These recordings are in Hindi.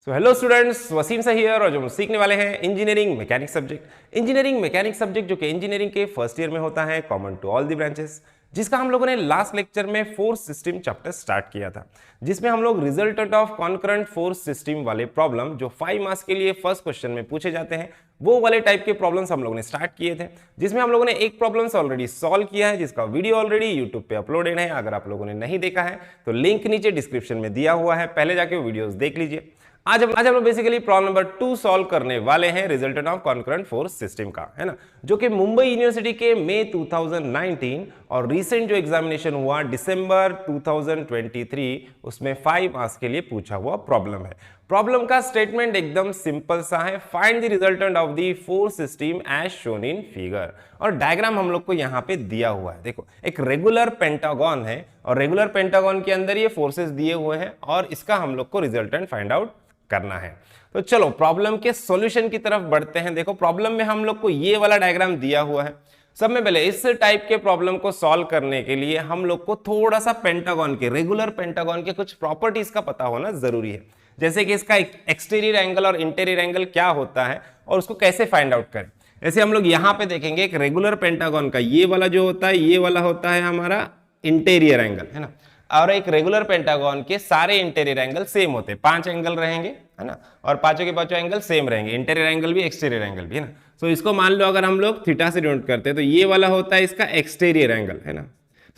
सो हेलो स्टूडेंट्स, वसीम सा हियर और जो हम सीखने वाले हैं engineering mechanics subject. Engineering mechanics subject जो कि इंजीनियरिंग के फर्स्ट ईयर में होता है, common to all the branches, जिसका हम लोगों ने लास्ट लेक्चर में फोर्स सिस्टम चैप्टर स्टार्ट किया था, जिसमें हम लोग resultant of concurrent force system वाले प्रॉब्लम जो 5 मार्क्स के लिए फर्स्ट क्वेश्चन में पूछे जाते हैं, वो वाले टाइप के प्रॉब्लम्स हम लोगों ने स्टार्ट किए थे, जिसमें हम लोगों ने एक प्रॉब्लम्स ऑलरेडी सॉल्व किया है, जिसका वीडियो ऑलरेडी यूट्यूब पे अपलोडेड है। अगर आप लोगों ने नहीं देखा है तो लिंक नीचे डिस्क्रिप्शन में दिया हुआ है, पहले जाके वो वीडियोस देख लीजिए। आज हम लोग बेसिकली प्रॉब्लम नंबर 2 सॉल्व करने वाले हैं resultant of concurrent force system का, है ना, जो कि मुंबई यूनिवर्सिटी के मई 2019 और रिसेंट जो एग्जामिनेशन हुआ दिसंबर 2023, उसमें 5 मार्क्स के लिए पूछा हुआ प्रॉब्लम है। प्रॉब्लम का स्टेटमेंट एकदम सिंपल सा है, find the resultant of the force system as shown in figure, और डायग्राम हम लोग को यहाँ पे दिया हुआ है। देखो, एक रेगुलर पेंटागन है और रेगुलर पेंटागन के अंदर ये फोर्सेस दिए हुए हैं और इसका हम लोग को रिजल्टेंट फाइंड आउट करना है। तो चलो प्रॉब्लम के सॉल्यूशन की तरफ बढ़ते हैं। देखो, प्रॉब्लम में हम लोग को ये वाला डायग्राम दिया हुआ है। सब में पहले इस टाइप के प्रॉब्लम को सॉल्व करने के लिए हम लोग को थोड़ा सा पेंटागन के, रेगुलर पेंटागन के कुछ प्रॉपर्टीज का पता होना जरूरी है, जैसे कि इसका एक्सटीरियर एंगल और इंटीरियर एंगल क्या होता है और उसको कैसे फाइंड आउट करें। ऐसे हम लोग यहाँ पे देखेंगे एक रेगुलर पेंटागन का ये वाला जो होता है, ये वाला होता है हमारा इंटीरियर एंगल, है ना, और एक रेगुलर पेंटागन के सारे इंटीरियर एंगल सेम होते हैं, 5 एंगल रहेंगे, है ना, और पांचों के पांचों एंगल सेम रहेंगे, इंटीरियर एंगल भी एक्सटीरियर एंगल भी, है ना। तो इसको मान लो अगर हम लोग थीटा से डिनोट करते हैं तो ये वाला होता है इसका एक्सटीरियर एंगल, है ना।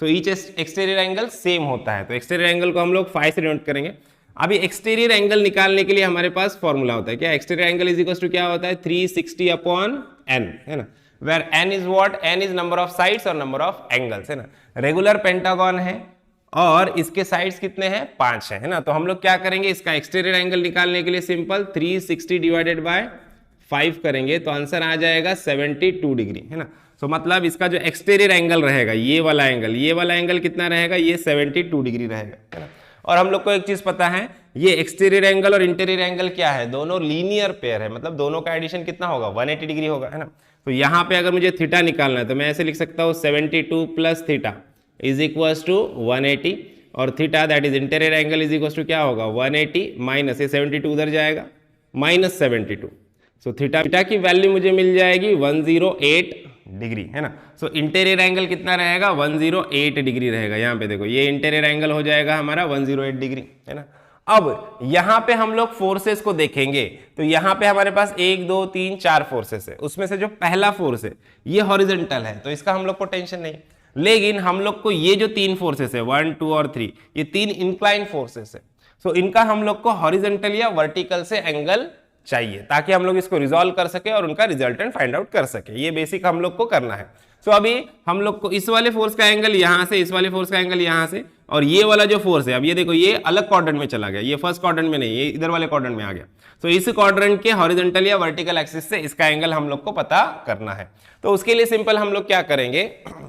तो ईच एक्सटीरियर एंगल सेम होता है, तो एक्सटीरियर एंगल को हम लोग 5 से डिनोट करेंगे। अभी एक्सटीरियर एंगल निकालने के लिए हमारे पास फॉर्मूला होता है क्या, exterior angle is equal to क्या होता है 360/n, है ना, where n is what, n is number of sides और नंबर ऑफ एंगल्स, है ना। रेगुलर पेंटागन है और इसके साइड्स कितने हैं, 5 है ना। तो हम लोग क्या करेंगे, इसका एक्सटीरियर एंगल निकालने के लिए सिंपल 360 डिवाइडेड बाय 5 करेंगे तो आंसर आ जाएगा 72 डिग्री, है ना। तो मतलब इसका जो एक्सटीरियर एंगल रहेगा, ये वाला एंगल कितना रहेगा, ये 72 डिग्री रहेगा, है ना। और हम लोग को एक चीज पता है, ये एक्सटीरियर एंगल और इंटीरियर एंगल क्या है, दोनों लीनियर पेयर है, मतलब दोनों का एडिशन कितना होगा 180 डिग्री होगा, है ना। तो यहाँ पे अगर मुझे थीटा निकालना है तो मैं ऐसे लिख सकता हूँ 72 plus theta is equals to 180, और theta that is interior angle is equals to क्या होगा 180 माइनस ये 72 उधर जाएगा माइनस 72। सो थीटा की वैल्यू मुझे मिल जाएगी 108 डिग्री, है ना। सो इंटीरियर एंगल कितना रहेगा 108 डिग्री रहेगा। यहाँ पे देखो ये इंटीरियर एंगल हो जाएगा हमारा 108 डिग्री, है ना। अब यहाँ पे हम लोग फोर्सेस को देखेंगे तो यहाँ पे हमारे पास 1 2 3 4 फोर्सेस है, उसमें से जो पहला फोर्स है ये हॉरिजॉन्टल है, तो इसका हम लोग को टेंशन नहीं, लेकिन हम लोग को ये जो 3 फोर्सेस है 1 2 और 3, ये 3 इंक्लाइन फोर्सेस है। सो इनका हम लोग को हॉरिजॉन्टल या वर्टिकल से एंगल चाहिए ताकि हम लोग इसको रिजॉल्व कर सके और उनका रिजल्टेंट फाइंड आउट कर सके। ये बेसिक हम लोग को करना है। सो अभी हम लोग को इस वाले फोर्स का एंगल यहाँ से, इस वाले फोर्स का एंगल यहाँ से, और ये वाला जो फोर्स है, अब ये देखो ये अलग क्वाड्रेंट में चला गया, ये फर्स्ट क्वाड्रेंट में नहीं, ये इधर वाले क्वाड्रेंट में आ गया। तो इस क्वाड्रेंट के हॉरिजॉन्टल या वर्टिकल एक्सिस से इसका एंगल हम लोग को पता करना है। तो उसके लिए सिंपल हम लोग क्या करेंगे,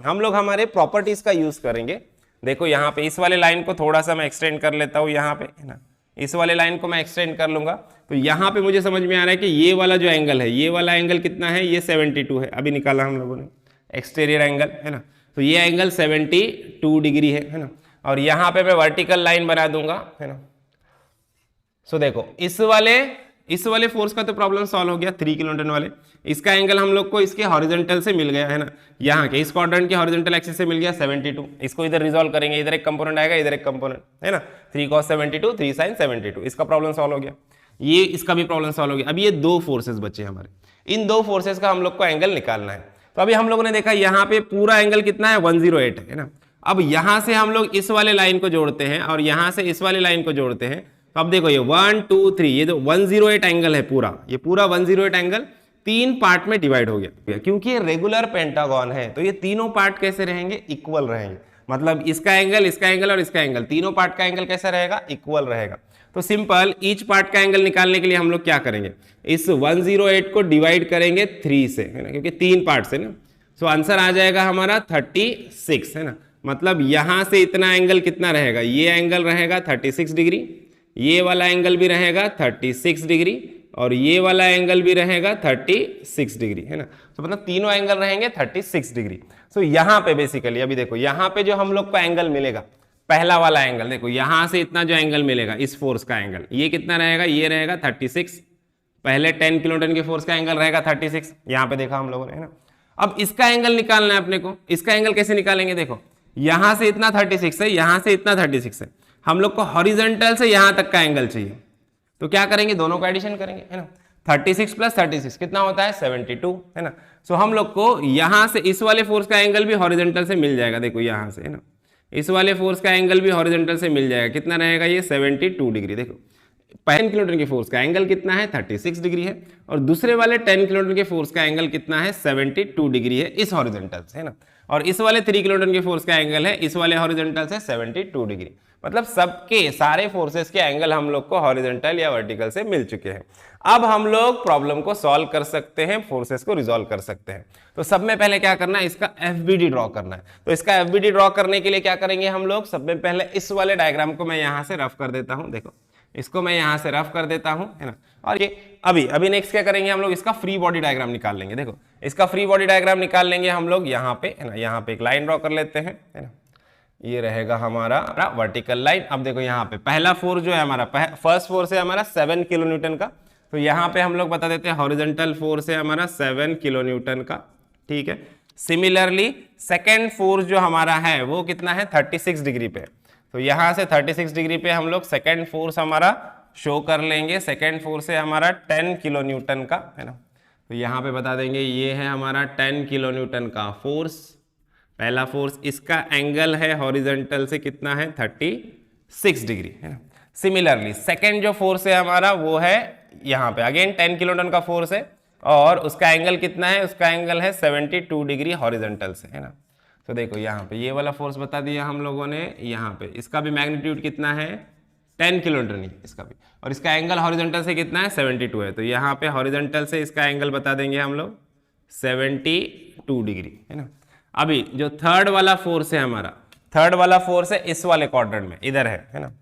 हम लोग हमारे प्रॉपर्टीज का यूज करेंगे। देखो यहाँ पे इस वाले लाइन को थोड़ा सा मैं एक्सटेंड कर लेता हूँ, यहाँ पे, है ना, इस वाले लाइन को मैं एक्सटेंड कर लूंगा तो यहाँ पे मुझे समझ में आ रहा है कि ये वाला जो एंगल है, ये वाला एंगल कितना है, ये 72 है, अभी निकाला हम लोगों ने एक्सटीरियर एंगल, है ना। तो ये एंगल 72 डिग्री है ना। और यहाँ पे मैं वर्टिकल लाइन बना दूंगा, है ना। सो देखो इस वाले फोर्स का तो प्रॉब्लम सॉल्व हो गया, 3 किलोन्यूटन वाले, इसका एंगल हम लोग को इसके हॉरिजॉन्टल से मिल गया, है ना, यहाँ के इस क्वाड्रेंट के हॉरिजॉन्टल एक्सिस से मिल गया 72। इसको इधर रिजॉल्व करेंगे, इधर एक कंपोनेंट आएगा, इधर एक कंपोनेंट, है ना, 3 cos 72 3 sin 72, इसका प्रॉब्लम सॉल्व हो गया, ये इसका भी प्रॉब्लम सॉल्व हो गया। अब ये 2 फोर्सेस बचे हमारे, इन 2 फोर्सेस का हम लोग को एंगल निकालना है। तो अभी हम लोगों ने देखा यहाँ पे पूरा एंगल कितना है 108 है ना। अब यहाँ से हम लोग इस वाले लाइन को जोड़ते हैं और यहाँ से इस वाले लाइन को जोड़ते हैं, तो अब देखो ये 1 2 3, ये जो 108 एंगल है पूरा, ये पूरा 108 एंगल 3 पार्ट में डिवाइड हो गया, क्योंकि ये रेगुलर पेंटागन है तो ये तीनों पार्ट कैसे रहेंगे, इक्वल रहेंगे। मतलब इसका एंगल और इसका एंगल, तीनों पार्ट का एंगल कैसा रहेगा, इक्वल रहेगा। तो सिंपल ईच पार्ट का एंगल निकालने के लिए हम लोग क्या करेंगे, इस 108 को डिवाइड करेंगे 3 से, है ना, क्योंकि 3 पार्ट से ना। सो आंसर आ जाएगा हमारा 36, है ना। मतलब यहां से इतना एंगल कितना रहेगा, ये एंगल रहेगा 36 डिग्री, ये वाला एंगल भी रहेगा 36 डिग्री, और ये वाला एंगल भी रहेगा 36 डिग्री, है ना। तो मतलब तीनों एंगल रहेंगे 36 डिग्री। सो यहाँ पे बेसिकली अभी देखो यहाँ पे जो हम लोग को एंगल मिलेगा पहला वाला एंगल देखो, यहां से इतना जो एंगल मिलेगा इस फोर्स का एंगल, ये कितना रहेगा, ये रहेगा 36। पहले 10 किलोन्यूटन के फोर्स का एंगल रहेगा 36, यहां पे देखा हम लोगों ने, है ना। अब इसका एंगल निकालना है अपने को। इसका एंगल कैसे निकालेंगे, देखो यहां से इतना 36 है, यहां से इतना 36 है, हम लोग को हॉरिजॉन्टल से यहां तक का एंगल चाहिए, तो क्या करेंगे, दोनों का एडिशन करेंगे, है ना। 36 प्लस 36 कितना होता है, 72, है ना। सो हम लोग को यहां से इस वाले फोर्स का एंगल भी हॉरिजॉन्टल से मिल जाएगा, देखो यहां से, है ना, इस वाले फोर्स का एंगल भी हॉरिजॉन्टल से मिल जाएगा, कितना रहेगा ये 72 डिग्री। देखो 10 किलोमीटर के फोर्स का एंगल कितना है, 36 डिग्री है, और दूसरे वाले 10 किलोमीटर के फोर्स का एंगल कितना है, 72 डिग्री है इस हॉरिजॉन्टल से, है ना। और इस वाले 3 किलोमीटर के फोर्स का एंगल है इस वाले हॉरिजॉन्टल से 72 डिग्री। मतलब सबके सारे फोर्सेस के एंगल हम लोग को हॉरिजॉन्टल या वर्टिकल से मिल चुके हैं। अब हम लोग प्रॉब्लम को सॉल्व कर सकते हैं, फोर्सेस को रिजॉल्व कर सकते हैं। तो सब में पहले क्या करना है, इसका एफबीडी ड्रॉ करना है। तो इसका एफबीडी ड्रॉ करने के लिए क्या करेंगे हम लोग, सब में पहले इस वाले डायग्राम को मैं यहां से रफ कर देता हूं, देखो इसको मैं यहां से रफ कर देता हूं, है ना। और ये अभी नेक्स्ट क्या करेंगे हम लोग, इसका फ्री बॉडी डायग्राम निकाल लेंगे। देखो इसका फ्री बॉडी डायग्राम निकाल लेंगे हम लोग यहाँ पे, है ना। यहाँ पे एक लाइन ड्रॉ कर लेते हैं, है ना, ये रहेगा हमारा वर्टिकल लाइन। अब देखो यहाँ पे पहला फोर्स जो है हमारा, फर्स्ट फोर्स है हमारा 7 किलो न्यूटन का, तो यहाँ पे हम लोग बता देते हैं हॉरिजॉन्टल फोर्स है हमारा 7 किलो न्यूटन का, ठीक है। सिमिलरली सेकेंड फोर्स जो हमारा है वो कितना है, 36 डिग्री पे, तो यहाँ से 36 डिग्री पे हम लोग सेकेंड फोर्स हमारा शो कर लेंगे। सेकेंड फोर्स है हमारा 10 किलो न्यूटन का, है ना, तो यहाँ पे बता देंगे ये है हमारा 10 किलो न्यूटन का फोर्स, पहला फोर्स। इसका एंगल है हॉरिजॉन्टल से कितना है, 36 डिग्री, है ना। सिमिलरली सेकेंड जो फोर्स है हमारा वो है यहाँ पे अगेन 10 किलो न्यूटन का फोर्स है, और उसका एंगल कितना है, उसका एंगल है 72 डिग्री हॉरिजॉन्टल से, है ना। तो देखो यहाँ पे ये वाला फोर्स बता दिया हम लोगों ने, यहाँ पे इसका भी मैग्नीट्यूड कितना है, 10 किलो न्यूटन ही इसका भी, और इसका एंगल हॉरिजॉन्टल से कितना है, 72 है, तो यहाँ पे हॉरिजॉन्टल से इसका एंगल बता देंगे हम लोग 72 डिग्री, है ना। अभी जो थर्ड वाला फोर्स है हमारा, थर्ड वाला फोर्स है इस वाले क्वाड्रेंट में, इधर है ना,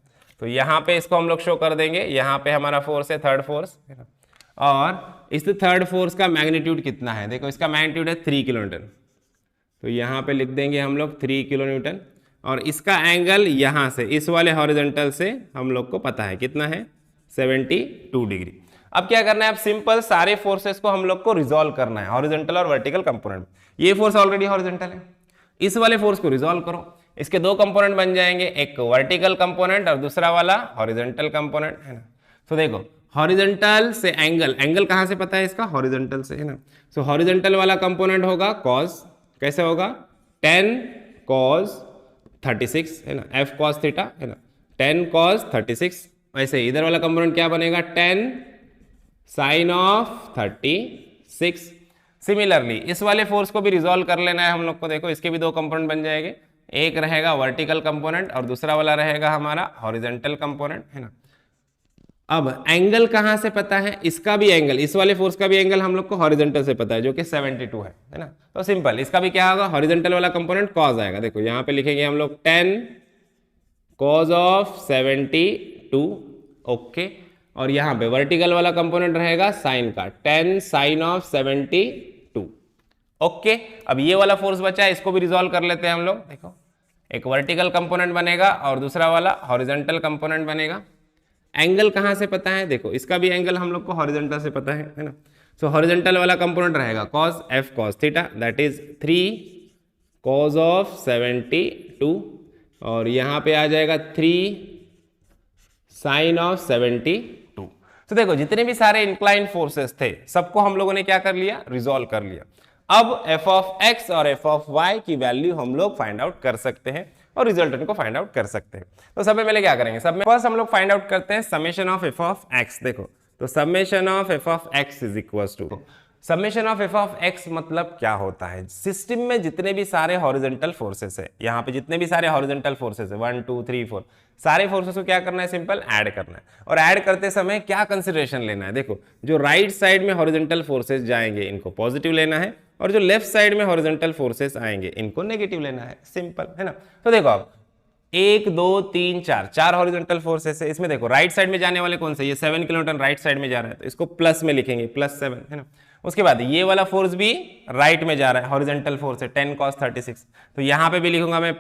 तो यहाँ पे इसको हम लोग शो कर देंगे। यहाँ पे हमारा फोर्स है थर्ड फोर्स, है ना, और इस थर्ड फोर्स का मैग्नीट्यूड कितना है, देखो इसका मैग्नीट्यूड है 3 किलो न्यूटन, तो यहाँ पे लिख देंगे हम लोग 3 किलो न्यूटन, और इसका एंगल यहाँ से इस वाले हॉरिजॉन्टल से हम लोग को पता है कितना है, 72 डिग्री। अब क्या करना है, अब सिंपल सारे फोर्सेस को हम लोग को रिजॉल्व करना है हॉरिजॉन्टल और वर्टिकल कंपोनेंट। ये फोर्स ऑलरेडी हॉरिजॉन्टल है, इस वाले फोर्स को रिजॉल्व करो, इसके दो कंपोनेंट बन जाएंगे, एक वर्टिकल कंपोनेंट और दूसरा वाला हॉरिजॉन्टल कंपोनेंट, है ना। तो देखो हॉरिजॉन्टल से एंगल कहां से पता है इसका, हॉरिजॉन्टल से, है ना। सो हॉरिजॉन्टल वाला कंपोनेंट होगा कॉस, कैसे होगा, 10 cos 36, है ना, f cos थीटा, है ना, 10 cos 36। वैसे इधर वाला कंपोनेंट क्या बनेगा, 10 sin of 36। सिमिलरली इस वाले फोर्स को भी रिजॉल्व कर लेना है हम लोग को। देखो इसके भी दो कंपोनेंट बन जाएंगे, एक रहेगा वर्टिकल कंपोनेंट और दूसरा वाला रहेगा हमारा हॉरिजॉन्टल कंपोनेंट, है ना। अब एंगल कहां से पता है, इसका भी एंगल, इस वाले फोर्स का भी एंगल हम लोग को हॉरिजॉन्टल से पता है जो कि 72 है ना। तो सिंपल इसका भी क्या होगा, हॉरिजॉन्टल वाला कंपोनेंट कॉस आएगा। देखो यहाँ पे लिखेंगे हम लोग 10 cos of 72, ओके, और यहाँ पे वर्टिकल वाला कंपोनेंट रहेगा साइन का, 10 sin of 72, ओके। अब ये वाला फोर्स बचा है, इसको भी रिजॉल्व कर लेते हैं हम लोग। देखो एक वर्टिकल कंपोनेंट बनेगा और दूसरा वाला हॉरिजॉन्टल कंपोनेंट बनेगा। एंगल कहां से पता है, देखो इसका भी एंगल हम लोग को हॉरिजॉन्टल से पता है ना। सो हॉरिजॉन्टल वाला कंपोनेंट रहेगा cos f cos theta, that is 3 cos of 72, और यहाँ पे आ जाएगा 3 sin of 72। तो देखो जितने भी सारे इंक्लाइन फोर्सेस थे सबको हम लोगों ने क्या कर लिया, रिजॉल्व कर लिया। अब f of x और f of y की वैल्यू हम लोग फाइंड आउट कर सकते हैं और रिजल्टेंट को फाइंड आउट कर सकते हैं। तो सब में पहले क्या करेंगे, सब में फर्स्ट हम लोग फाइंड आउट करते हैं summation of f of x। देखो तो summation of f of x is equals to, summation of f of x मतलब क्या होता है, सिस्टम में जितने भी सारे हॉरिजॉन्टल फोर्सेस है, यहाँ पे जितने भी सारे हॉरिजॉन्टल फोर्सेस है 1 2 3 4, सारे फोर्सेस को क्या करना है, सिंपल ऐड करना है। और ऐड करते समय क्या कंसिडरेशन लेना है, देखो जो राइट साइड में हॉरिजॉन्टल फोर्सेस जाएंगे इनको पॉजिटिव लेना है, और जो लेफ्ट साइड में हॉरिजॉन्टल फोर्सेस आएंगे इनको नेगेटिव लेना है, सिंपल, है ना। तो देखो अब 1 2 3 4 चार हॉरिजॉन्टल फोर्सेस है, इसमें देखो राइट साइड में जाने वाले कौन से, ये 7 किलोमीटर राइट साइड में जा रहा है, तो इसको प्लस में लिखेंगे, +7, है ना। उसके बाद ये वाला फोर्स भी राइट में जा रहा है, हॉरिजॉन्टल फोर्स है 10 cos 36, तो यहाँ पे भी लिखूंगा मैं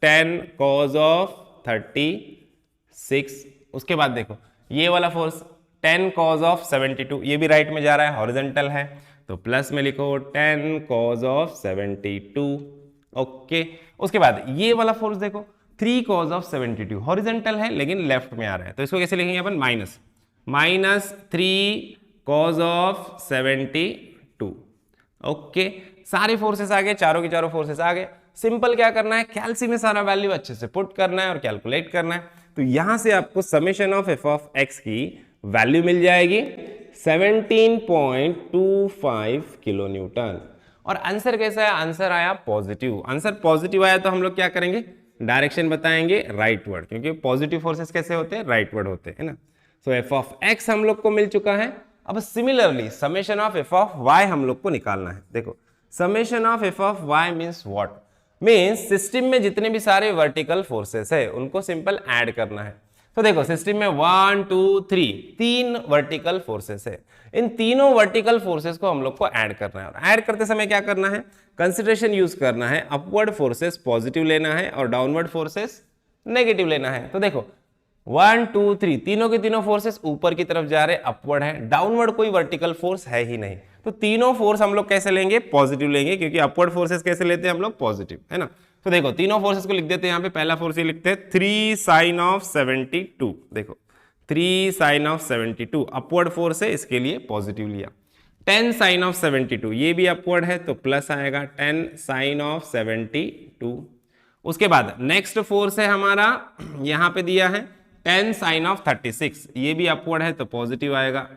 10 cos ऑफ 36। उसके बाद देखो ये वाला फोर्स 10 cos ऑफ 72, ये भी राइट में जा रहा है, हॉरिजॉन्टल है, तो प्लस में लिखो 10 cos ऑफ 72। ओके, उसके बाद ये वाला फोर्स देखो 3 cos ऑफ 72, हॉरिजॉन्टल है लेकिन लेफ्ट में आ रहा है, तो इसको कैसे लिखेंगे अपन, माइनस 3 cos ऑफ 72। ओके, सारे फोर्सेस आ गए, चारों के चारों फोर्सेस आ गए। सिंपल क्या करना है, कैल्सी में सारा वैल्यू अच्छे से पुट करना है और कैलकुलेट करना है। तो यहां से आपको summation of F of x की वैल्यू मिल जाएगी 17.25 किलो न्यूटन। और आंसर कैसा है, आंसर आया पॉजिटिव। आंसर पॉजिटिव आया तो हम लोग क्या करेंगे, डायरेक्शन बताएंगे राइटवर्ड, क्योंकि पॉजिटिव फोर्सेस कैसे होते हैं, राइटवर्ड होते हैं ना। सो एफ ऑफ एक्स हम लोग को मिल चुका है। अब similarly summation of F of Y हम लोग को निकालना है। देखो summation of F of Y means what, means system में जितने भी सारे वर्टिकल फोर्सेस है उनको सिंपल ऐड करना है। तो देखो सिस्टम में 1 2 3 तीन वर्टिकल फोर्सेस है, इन तीनों वर्टिकल फोर्सेस को हम लोग को ऐड करना है। और ऐड करते समय क्या करना है, कंसिडरेशन यूज करना है, अपवर्ड फोर्सेस पॉजिटिव लेना है और डाउनवर्ड फोर्सेस नेगेटिव लेना है। तो देखो 1 2 3 तीनों के तीनों फोर्सेस ऊपर की तरफ जा रहे, अपवर्ड है, डाउनवर्ड कोई वर्टिकल फोर्स है ही नहीं। तो तीनों फोर्स हम लोग कैसे लेंगे, पॉजिटिव लेंगे, क्योंकि अपवर्ड फोर्सेस कैसे लेते हैं हम लोग, पॉजिटिव, है ना। तो देखो तीनों फोर्सेस को लिख देते हैं यहाँ पे। पहला फोर्स ये लिखते हैं 3 sin ऑफ 72। देखो 3 sin ऑफ 72 अपवर्ड फोर्स है, इसके लिए पॉजिटिव लिया। 10 sin ऑफ 72 ये भी अपवर्ड है तो प्लस आएगा 10 sin ऑफ 72। उसके बाद नेक्स्ट फोर्स है हमारा, यहाँ पे दिया है 10 sin ऑफ 36, ये भी अपवर्ड है तो पॉजिटिव आएगा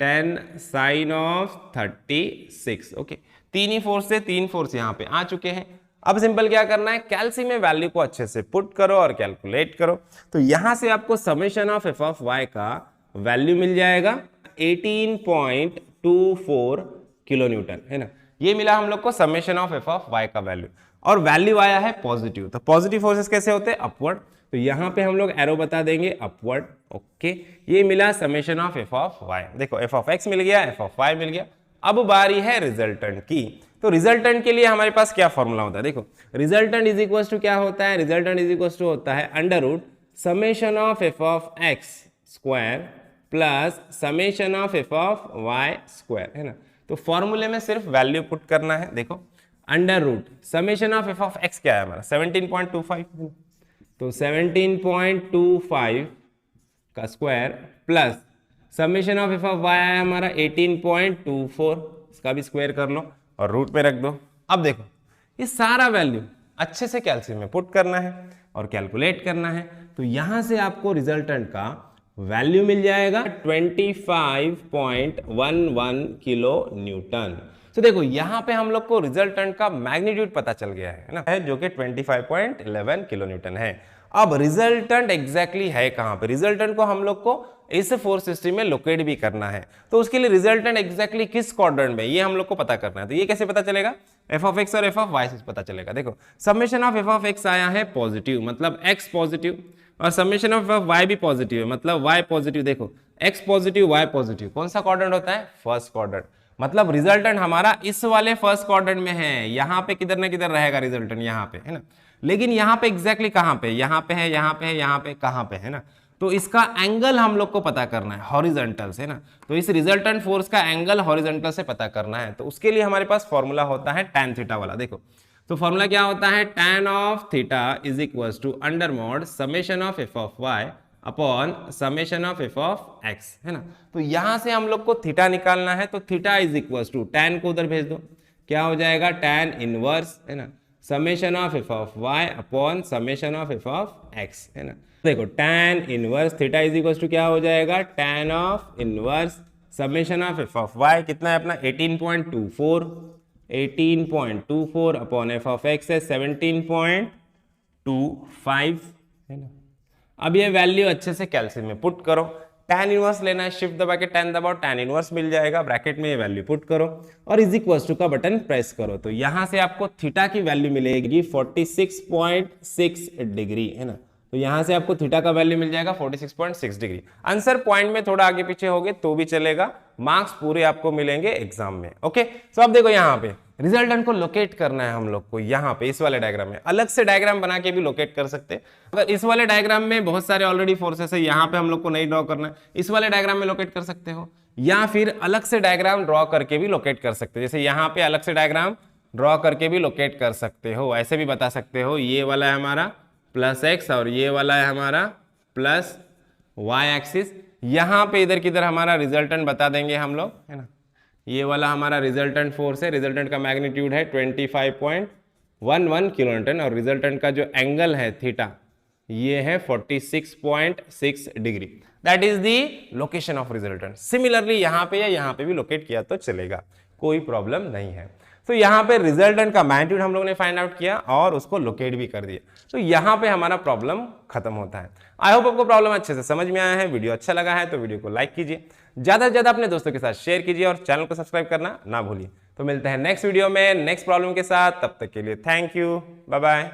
10 sin ऑफ 36। ओके, तीन ही फोर्स से तीन फोर्स यहाँ पे आ चुके हैं। अब सिंपल क्या करना है, कैल्सी में वैल्यू को अच्छे से पुट करो और कैलकुलेट करो। तो यहां से आपको summation of F of Y का वैल्यू मिल जाएगा 18.24 किलो न्यूटन, है ना। ये मिला हम लोग को summation of F of Y का वैल्यू, और वैल्यू आया है पॉजिटिव। तो पॉजिटिव फोर्सेस कैसे होते हैं, अपवर्ड, तो यहां पे हम लोग एरो बता देंगे अपवर्ड। ओके, ये मिला summation of F of Y. देखो एफ ऑफ एक्स मिल गया, एफ ऑफ वाई मिल गया। अब बारी है रिजल्टेंट की। तो रिजल्टेंट के लिए हमारे पास क्या फॉर्मूला होता है, देखो रिजल्टेंट इज इक्वल टू क्या होता है, रिजल्टेंट इज इक्वल टू होता है under root summation of F of X square plus summation of F of Y square, है ना। तो फॉर्मूले में सिर्फ वैल्यू पुट करना है। देखो under root summation of F of X क्या है हमारा 17.25, तो 17.25 का square plus summation of F of Y है हमारा 18.24, इसका भी स्क्वायर कर लो और रूट पे रख दो। अब देखो ये सारा वैल्यू अच्छे से कैल्सी में पुट करना है और कैलकुलेट करना है। तो यहां से आपको रिजल्टेंट का वैल्यू मिल जाएगा 25.11 किलो न्यूटन। तो देखो यहां पे हम लोग को रिजल्टेंट का मैग्नीट्यूड पता चल गया है ना, जो कि 25.11 किलो न्यूटन है। अब रिजल्टेंट एग्जैक्टली है कहां पे, रिजल्टेंट को हम लोग को इस फोर्स सिस्टम में लोकेट भी करना है। तो उसके लिए रिजल्टेंट एग्जैक्टली किस क्वाड्रेंट में, ये हम लोग को पता करना है। तो ये कैसे पता चलेगा, एफ ऑफ एक्स और एफ ऑफ वाई से पता चलेगा। देखो summation of F of x आया है पॉजिटिव, मतलब एक्स पॉजिटिव, और समेशन ऑफ वाई भी पॉजिटिव है, मतलब वाई पॉजिटिव। देखो एक्स पॉजिटिव वाई पॉजिटिव, कौन सा क्वाड्रेंट होता है, फर्स्ट क्वाड्रेंट। मतलब रिजल्टेंट हमारा इस वाले फर्स्ट क्वाड्रेंट में है, यहाँ पे किधर ना किधर रहेगा रिजल्टेंट, यहाँ पे, है ना। लेकिन यहाँ पे एग्जैक्टली कहाँ पे, यहाँ पे है, यहाँ पे है, यहाँ पे कहाँ पे, है ना। तो इसका एंगल हम लोग को पता करना है हॉरिजॉन्टल से ना। तो इस रिजल्टेंट फोर्स का एंगल हॉरिजॉन्टल से पता करना है। तो उसके लिए हमारे पास फॉर्मूला होता है tan थीटा वाला। देखो तो फॉर्मूला क्या होता है, tan of theta is equal to under mod summation of F of Y upon summation of F of X, है ना। तो यहां से हम लोग को थीटा निकालना है, तो theta is equal to tan को उधर भेज दो, क्या हो जाएगा tan इनवर्स, है ना, summation of F of Y upon summation of F of X, है ना। देखो tan inverse theta is equal to क्या हो जाएगा, tan of inverse summation of F of Y कितना है अपना 18.24 अपॉन एफ ऑफ एक्स है 17.25, है ना। अब ये वैल्यू अच्छे से कैल्सी में पुट करो, tan इनवर्स लेना है, शिफ्ट दबा के tan दबाओ, tan इनवर्स मिल जाएगा, ब्रैकेट में ये वैल्यू पुट करो और इज इक्वल टू का बटन प्रेस करो। तो यहां से आपको थीटा की वैल्यू मिलेगी 46.6 डिग्री, है ना। तो यहां से आपको थीटा का वैल्यू मिल जाएगा 46.6 डिग्री। आंसर पॉइंट में थोड़ा आगे पीछे हो गए तो भी चलेगा, मार्क्स पूरे आपको मिलेंगे एग्जाम में। ओके, तो अब देखो यहाँ पे रिजल्टेंट को लोकेट करना है हम लोग को यहाँ पे इस वाले डायग्राम में। अलग से डायग्राम बना के भी लोकेट कर सकते हैं। अगर इस वाले डायग्राम में बहुत सारे ऑलरेडी फोर्सेस है, यहाँ पे हम लोग को नहीं ड्रॉ करना है, इस वाले डायग्राम में लोकेट कर सकते हो, या फिर अलग से डायग्राम ड्रॉ करके भी लोकेट कर सकते हो। जैसे यहाँ पे अलग से डायग्राम ड्रॉ करके भी लोकेट कर सकते हो। ऐसे भी बता सकते हो ये वाला है हमारा प्लस एक्स और ये वाला है हमारा प्लस वाई एक्सिस। यहाँ पे इधर किधर हमारा रिजल्टेंट बता देंगे हम लोग, है ना। ये वाला हमारा रिजल्टेंट फोर्स है, रिजल्टेंट का मैग्नीट्यूड है 25.11 किलोन्यूटन और रिजल्टेंट का जो एंगल है थीटा ये है 46.6 degree. That is the location of resultant. Similarly यहाँ पे या यहाँ पे भी लोकेट किया तो चलेगा, कोई प्रॉब्लम नहीं है। तो यहाँ पे रिजल्टेंट का मैग्नीट्यूड हम लोग ने फाइंड आउट किया और उसको लोकेट भी कर दिया, तो यहाँ पे हमारा प्रॉब्लम खत्म होता है। आई होप आपको प्रॉब्लम अच्छे से समझ में आया है। वीडियो अच्छा लगा है तो वीडियो को लाइक कीजिए, ज्यादा से ज्यादा अपने दोस्तों के साथ शेयर कीजिए और चैनल को सब्सक्राइब करना ना भूलिए। तो मिलते हैं नेक्स्ट वीडियो में नेक्स्ट प्रॉब्लम के साथ, तब तक के लिए थैंक यू, बाय बाय।